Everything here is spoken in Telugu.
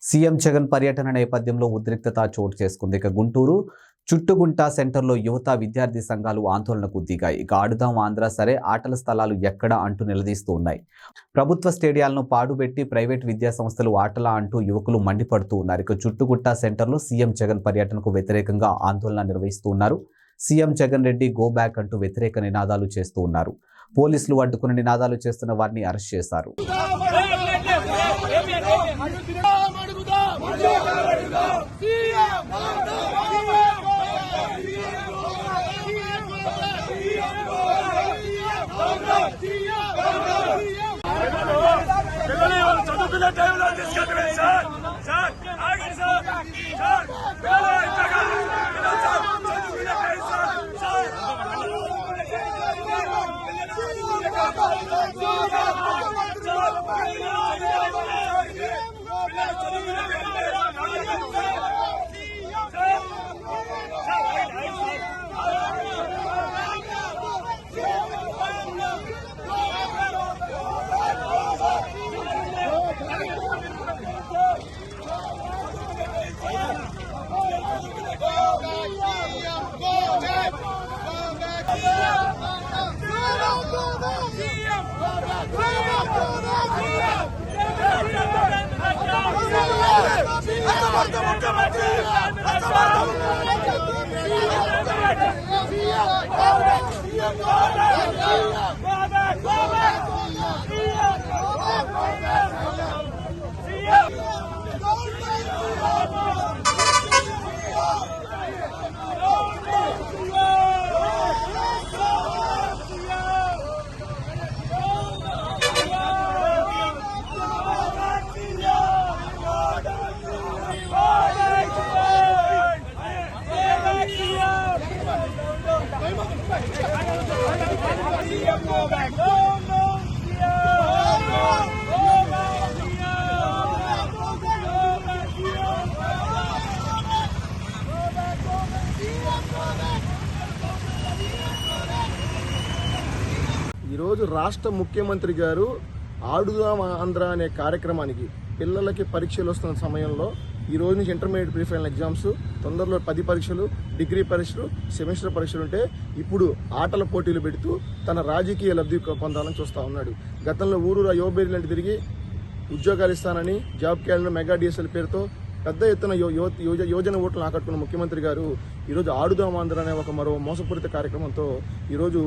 సీఎం జగన్ పర్యటన నేపథ్యంలో ఉద్రిక్తత చోటు చేసుకుంది. ఇక గుంటూరు చుట్టుగుంట సెంటర్లో యువత విద్యార్థి సంఘాలు ఆందోళనకు దిగాయి. ఇక ఆడుదాం ఆంధ్ర సరే, ఆటల స్థలాలు ఎక్కడ అంటూ నిలదీస్తూ ఉన్నాయి. ప్రభుత్వ స్టేడియాలను పాడుబెట్టి ప్రైవేట్ విద్యా సంస్థలు ఆటలా అంటూ యువకులు మండిపడుతూ ఉన్నారు. ఇక చుట్టుగుట్ట సెంటర్లో సీఎం జగన్ పర్యటనకు వ్యతిరేకంగా ఆందోళన నిర్వహిస్తూ ఉన్నారు. CM Jagan Reddy go back అంటూ వ్యతిరేక నినాదాలు చేస్తూ ఉన్నారు. పోలీసులు అడ్డుకుని నినాదాలు చేస్తున్న వారిని అరెస్ట్ చేశారు. చదువుకునే టైంలో తీసుకెళ్ళి సార్ సార్ ఆగండి సార్ సార్ చదువుకునే టైం సార్ ఈరోజు రాష్ట్ర ముఖ్యమంత్రి గారు ఆడుదాం ఆంధ్ర అనే కార్యక్రమానికి పిల్లలకి పరీక్షలు వస్తున్న సమయంలో ఈ రోజు నుంచి ఇంటర్మీడియట్ ప్రీ ఫైనల్ ఎగ్జామ్స్, తొందరలో 10 పరీక్షలు, డిగ్రీ పరీక్షలు, సెమిస్టర్ పరీక్షలు ఉంటే ఇప్పుడు ఆటల పోటీలు పెడుతూ తన రాజకీయ లబ్ధి పొందాలని చూస్తూ ఉన్నాడు. గతంలో ఊరూరా యువబేరీలంటే తిరిగి ఉద్యోగాలు ఇస్తానని జాబ్ క్యాలెండర్ మెగా డిఎస్ఎల్ పేరుతో పెద్ద ఎత్తున యువజన ఓట్లను ఆకట్టుకున్న ముఖ్యమంత్రి గారు ఈరోజు ఆడుదాం ఆంధ్ర అనే ఒక మరో మోసపూరిత కార్యక్రమంతో ఈరోజు